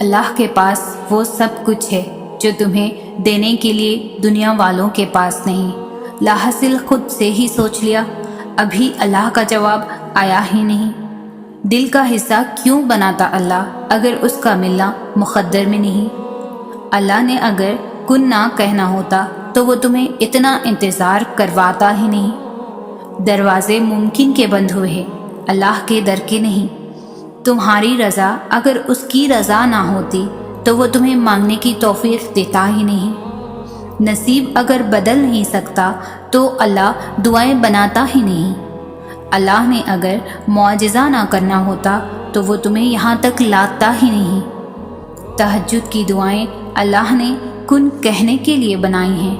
اللہ کے پاس وہ سب کچھ ہے جو تمہیں دینے کے لیے دنیا والوں کے پاس نہیں۔ لاحاصل خود سے ہی سوچ لیا، ابھی اللہ کا جواب آیا ہی نہیں۔ دل کا حصہ کیوں بناتا اللہ اگر اس کا ملنا مقدر میں نہیں؟ اللہ نے اگر کن نہ کہنا ہوتا تو وہ تمہیں اتنا انتظار کرواتا ہی نہیں۔ دروازے ممکن کے بند ہوئے ہیں، اللہ کے در کے نہیں۔ تمہاری رضا اگر اس کی رضا نہ ہوتی تو وہ تمہیں مانگنے کی توفیق دیتا ہی نہیں۔ نصیب اگر بدل نہیں سکتا تو اللہ دعائیں بناتا ہی نہیں۔ اللہ نے اگر معجزہ نہ کرنا ہوتا تو وہ تمہیں یہاں تک لاتا ہی نہیں۔ تہجد کی دعائیں اللہ نے کن کہنے کے لیے بنائی ہیں۔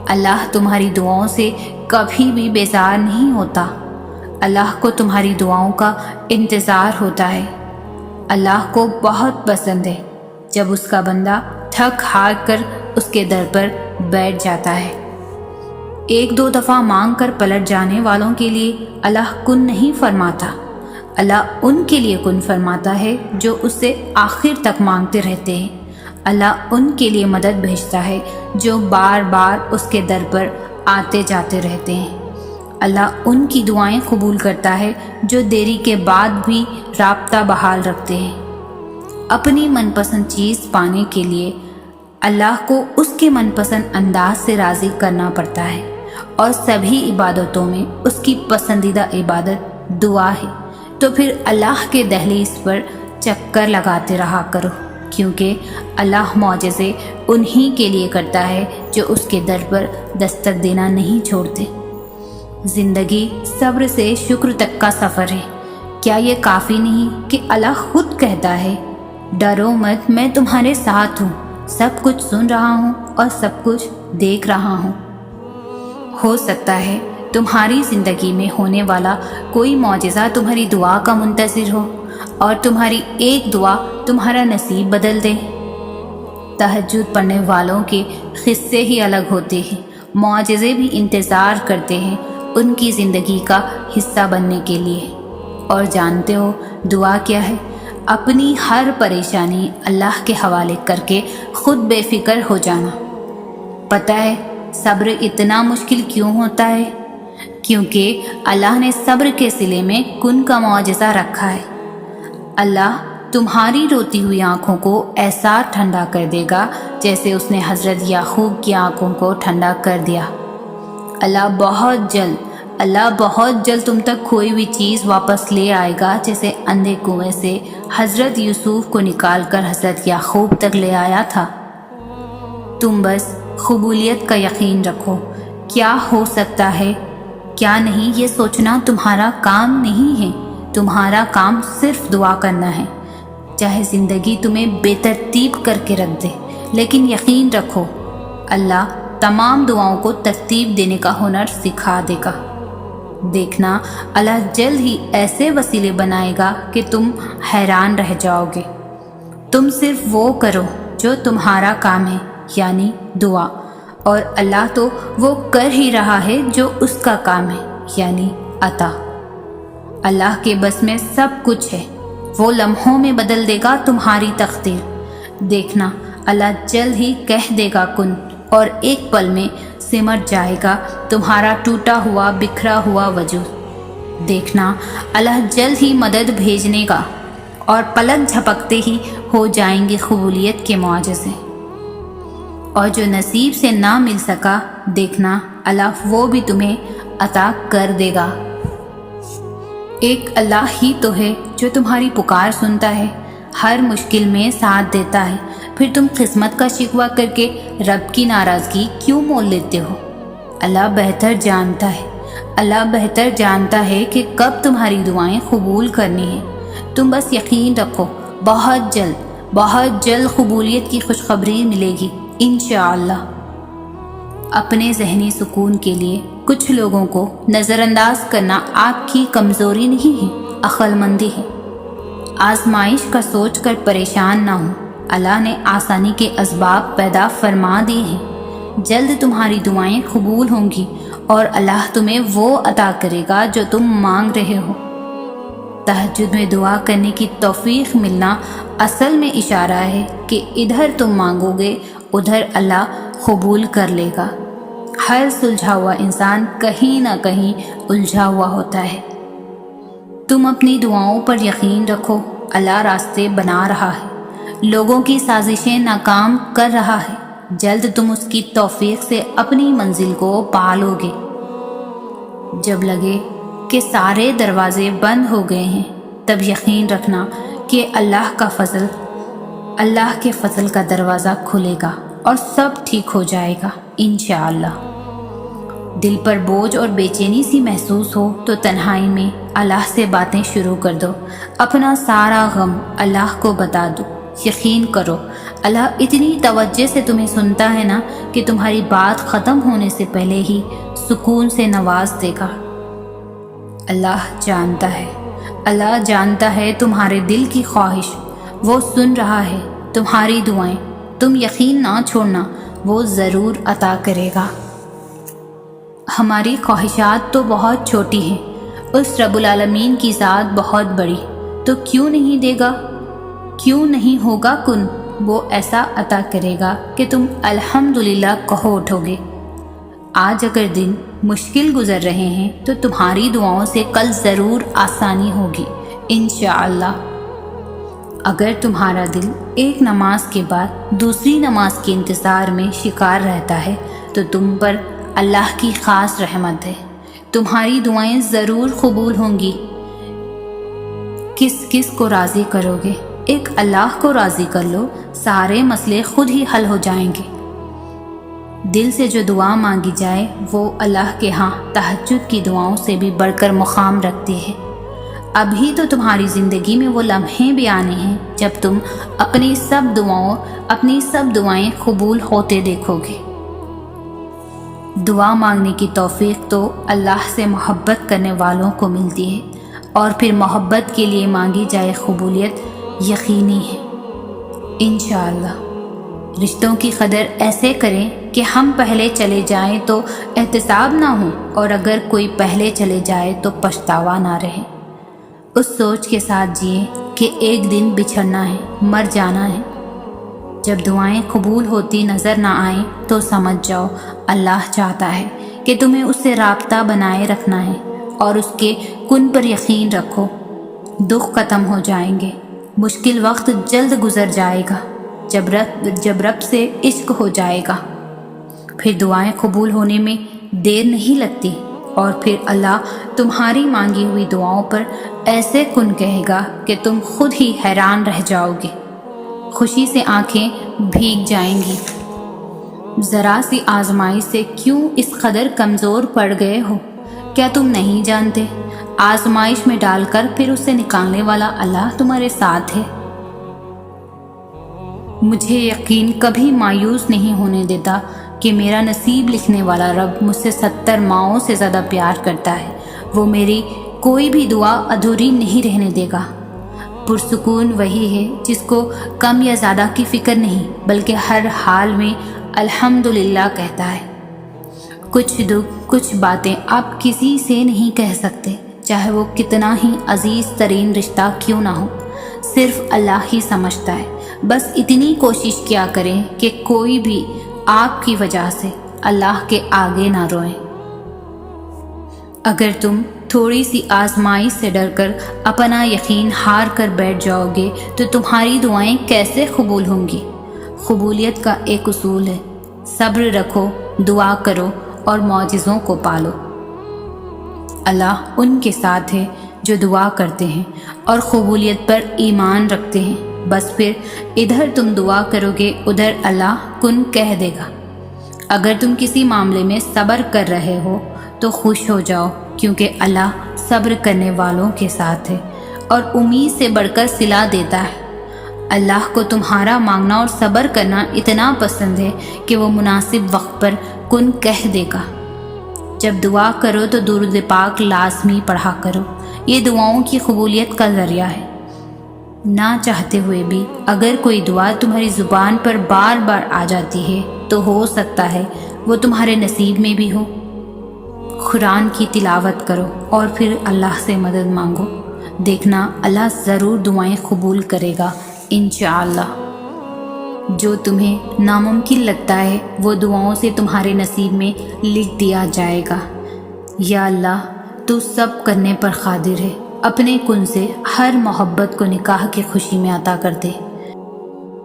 اللہ تمہاری دعاؤں سے کبھی بھی بیزار نہیں ہوتا۔ اللہ کو تمہاری دعاؤں کا انتظار ہوتا ہے۔ اللہ کو بہت پسند ہے جب اس کا بندہ تھک ہار کر اس کے در پر بیٹھ جاتا ہے۔ ایک دو دفعہ مانگ کر پلٹ جانے والوں کے لیے اللہ کن نہیں فرماتا، اللہ ان کے لیے کن فرماتا ہے جو اس سے آخر تک مانگتے رہتے ہیں۔ اللہ ان کے لیے مدد بھیجتا ہے جو بار بار اس کے در پر آتے جاتے رہتے ہیں۔ اللہ ان کی دعائیں قبول کرتا ہے جو دیری کے بعد بھی رابطہ بحال رکھتے ہیں۔ اپنی من پسند چیز پانے کے لیے اللہ کو اس کے من پسند انداز سے راضی کرنا پڑتا ہے، اور سبھی عبادتوں میں اس کی پسندیدہ عبادت دعا ہے۔ تو پھر اللہ کے دہلیز پر چکر لگاتے رہا کرو، کیونکہ اللہ معجزے انہی کے لیے کرتا ہے جو اس کے در پر دستک دینا نہیں چھوڑتے۔ زندگی صبر سے شکر تک کا سفر ہے۔ کیا یہ کافی نہیں کہ اللہ خود کہتا ہے، ڈرو مت، میں تمہارے ساتھ ہوں، سب کچھ سن رہا ہوں اور سب کچھ دیکھ رہا ہوں۔ ہو سکتا ہے تمہاری زندگی میں ہونے والا کوئی معجزہ تمہاری دعا کا منتظر ہو، اور تمہاری ایک دعا تمہارا نصیب بدل دے۔ تہجد پڑھنے والوں کے قصے ہی الگ ہوتے ہیں، معجزے بھی انتظار کرتے ہیں ان کی زندگی کا حصہ بننے کے لیے۔ اور جانتے ہو دعا کیا ہے؟ اپنی ہر پریشانی اللہ کے حوالے کر کے خود بے فکر ہو جانا۔ پتہ ہے صبر اتنا مشکل کیوں ہوتا ہے؟ کیونکہ اللہ نے صبر کے صلے میں کن کا معجزہ رکھا ہے۔ اللہ تمہاری روتی ہوئی آنکھوں کو ایسا ٹھنڈا کر دے گا جیسے اس نے حضرت یعقوب کی آنکھوں کو ٹھنڈا کر دیا۔ اللہ بہت جلد تم تک کوئی بھی چیز واپس لے آئے گا، جیسے اندھے کنویں سے حضرت یوسف کو نکال کر حضرت یعقوب تک لے آیا تھا۔ تم بس قبولیت کا یقین رکھو۔ کیا ہو سکتا ہے، کیا نہیں، یہ سوچنا تمہارا کام نہیں ہے۔ تمہارا کام صرف دعا کرنا ہے، چاہے زندگی تمہیں بے ترتیب کر کے رکھ دے، لیکن یقین رکھو اللہ تمام دعاؤں کو ترتیب دینے کا ہنر سکھا دے گا۔ دیکھنا اللہ جلد ہی ایسے وسیلے بنائے گا کہ تم حیران رہ جاؤ گے۔ تم صرف وہ کرو جو تمہارا کام ہے، یعنی دعا، اور اللہ تو وہ کر ہی رہا ہے جو اس کا کام ہے، یعنی عطا۔ اللہ کے بس میں سب کچھ ہے، وہ لمحوں میں بدل دے گا تمہاری تقدیر۔ دیکھنا اللہ جلد ہی کہہ دے گا کن، اور ایک پل میں سمٹ جائے گا تمہارا ٹوٹا ہوا بکھرا ہوا وجود۔ دیکھنا اللہ جلد ہی مدد بھیجنے گا، اور پلک جھپکتے ہی ہو جائیں گے قبولیت کے معجزے۔ اور جو نصیب سے نہ مل سکا، دیکھنا اللہ وہ بھی تمہیں عطا کر دے گا۔ ایک اللہ ہی تو ہے جو تمہاری پکار سنتا ہے، ہر مشکل میں ساتھ دیتا ہے۔ پھر تم قسمت کا شکوہ کر کے رب کی ناراضگی کیوں مول لیتے ہو؟ اللہ بہتر جانتا ہے کہ کب تمہاری دعائیں قبول کرنی ہیں۔ تم بس یقین رکھو، بہت جلد قبولیت کی خوشخبری ملے گی انشاءاللہ۔ اپنے ذہنی سکون کے لیے کچھ لوگوں کو نظر انداز کرنا آپ کی کمزوری نہیں ہے، عقل مندی ہے۔ آزمائش کا سوچ کر پریشان نہ ہو، اللہ نے آسانی کے اسباب پیدا فرما دیے ہیں۔ جلد تمہاری دعائیں قبول ہوں گی، اور اللہ تمہیں وہ عطا کرے گا جو تم مانگ رہے ہو۔ تہجد میں دعا کرنے کی توفیق ملنا اصل میں اشارہ ہے کہ ادھر تم مانگو گے ادھر اللہ قبول کر لے گا۔ ہر سلجھا ہوا انسان کہیں نہ کہیں الجھا ہوا ہوتا ہے۔ تم اپنی دعاؤں پر یقین رکھو، اللہ راستے بنا رہا ہے، لوگوں کی سازشیں ناکام کر رہا ہے، جلد تم اس کی توفیق سے اپنی منزل کو پا لو گے۔ جب لگے کہ سارے دروازے بند ہو گئے ہیں تب یقین رکھنا کہ اللہ کے فضل کا دروازہ کھلے گا اور سب ٹھیک ہو جائے گا انشاءاللہ۔ دل پر بوجھ اور بے چینی سی محسوس ہو تو تنہائی میں اللہ سے باتیں شروع کر دو، اپنا سارا غم اللہ کو بتا دو۔ یقین کرو اللہ اتنی توجہ سے تمہیں سنتا ہے نا کہ تمہاری بات ختم ہونے سے پہلے ہی سکون سے نواز دے گا۔ اللہ جانتا ہے تمہارے دل کی خواہش، وہ سن رہا ہے تمہاری دعائیں، تم یقین نہ چھوڑنا، وہ ضرور عطا کرے گا۔ ہماری خواہشات تو بہت چھوٹی ہیں، اس رب العالمین کی ذات بہت بڑی، تو کیوں نہیں دے گا، کیوں نہیں ہوگا کن، وہ ایسا عطا کرے گا کہ تم الحمدللہ کہو اٹھو گے۔ آج اگر دن مشکل گزر رہے ہیں تو تمہاری دعاؤں سے کل ضرور آسانی ہوگی انشاءاللہ۔ اگر تمہارا دل ایک نماز کے بعد دوسری نماز کے انتظار میں شکار رہتا ہے تو تم پر اللہ کی خاص رحمت ہے، تمہاری دعائیں ضرور قبول ہوں گی۔ کس کو راضی کرو گے؟ ایک اللہ کو راضی کر لو، سارے مسئلے خود ہی حل ہو جائیں گے۔ دل سے جو دعا مانگی جائے وہ اللہ کے ہاں تہجد کی دعاؤں سے بھی بڑھ کر مقام رکھتی ہے۔ ابھی تو تمہاری زندگی میں وہ لمحے بھی آنے ہیں جب تم اپنی سب دعائیں قبول ہوتے دیکھو گے۔ دعا مانگنے کی توفیق تو اللہ سے محبت کرنے والوں کو ملتی ہے، اور پھر محبت کے لیے مانگی جائے قبولیت یقینی ہے انشاءاللہ۔ رشتوں کی قدر ایسے کریں کہ ہم پہلے چلے جائیں تو احتساب نہ ہو، اور اگر کوئی پہلے چلے جائے تو پچھتاوا نہ رہے۔ اس سوچ کے ساتھ جئیں کہ ایک دن بچھڑنا ہے، مر جانا ہے۔ جب دعائیں قبول ہوتی نظر نہ آئیں تو سمجھ جاؤ اللہ چاہتا ہے کہ تمہیں اس سے رابطہ بنائے رکھنا ہے، اور اس کے کن پر یقین رکھو۔ دکھ ختم ہو جائیں گے، مشکل وقت جلد گزر جائے گا جب رب سے عشق ہو جائے گا، پھر دعائیں قبول ہونے میں دیر نہیں لگتی، اور پھر اللہ تمہاری مانگی ہوئی دعاؤں پر ایسے کن کہے گا کہ تم خود ہی حیران رہ جاؤ گے، خوشی سے آنکھیں بھیگ جائیں گی۔ ذرا سی آزمائش سے کیوں اس قدر کمزور پڑ گئے ہو؟ کیا تم نہیں جانتے آزمائش میں ڈال کر پھر اسے نکالنے والا اللہ تمہارے ساتھ ہے؟ مجھے یقین کبھی مایوس نہیں ہونے دیتا کہ میرا نصیب لکھنے والا رب مجھ سے 70 ماؤں سے زیادہ پیار کرتا ہے۔ وہ میری کوئی بھی دعا ادھوری نہیں رہنے دے گا۔ پرسکون وہی ہے جس کو کم یا زیادہ کی فکر نہیں، بلکہ ہر حال میں الحمدللہ کہتا ہے۔ کچھ دکھ، کچھ باتیں آپ کسی سے نہیں کہہ سکتے، چاہے وہ کتنا ہی عزیز ترین رشتہ کیوں نہ ہو، صرف اللہ ہی سمجھتا ہے۔ بس اتنی کوشش کیا کریں کہ کوئی بھی آپ کی وجہ سے اللہ کے آگے نہ روئیں۔ اگر تم تھوڑی سی آزمائش سے ڈر کر اپنا یقین ہار کر بیٹھ جاؤ گے تو تمہاری دعائیں کیسے قبول ہوں گی؟ قبولیت کا ایک اصول ہے، صبر رکھو، دعا کرو اور معجزوں کو پالو۔ اللہ ان کے ساتھ ہے جو دعا کرتے ہیں اور قبولیت پر ایمان رکھتے ہیں۔ بس پھر ادھر تم دعا کرو گے ادھر اللہ کن کہہ دے گا۔ اگر تم کسی معاملے میں صبر کر رہے ہو تو خوش ہو جاؤ، کیونکہ اللہ صبر کرنے والوں کے ساتھ ہے اور امید سے بڑھ کر صلہ دیتا ہے۔ اللہ کو تمہارا مانگنا اور صبر کرنا اتنا پسند ہے کہ وہ مناسب وقت پر کن کہہ دے گا۔ جب دعا کرو تو درود پاک لازمی پڑھا کرو، یہ دعاؤں کی قبولیت کا ذریعہ ہے۔ نہ چاہتے ہوئے بھی اگر کوئی دعا تمہاری زبان پر بار بار آ جاتی ہے تو ہو سکتا ہے وہ تمہارے نصیب میں بھی ہو۔ قرآن کی تلاوت کرو اور پھر اللہ سے مدد مانگو۔ دیکھنا اللہ ضرور دعائیں قبول کرے گا انشاءاللہ۔ جو تمہیں ناممکن لگتا ہے وہ دعاؤں سے تمہارے نصیب میں لکھ دیا جائے گا۔ یا اللہ تو سب کرنے پر قادر ہے، اپنے کن سے ہر محبت کو نکاح کی خوشی میں عطا کر دے۔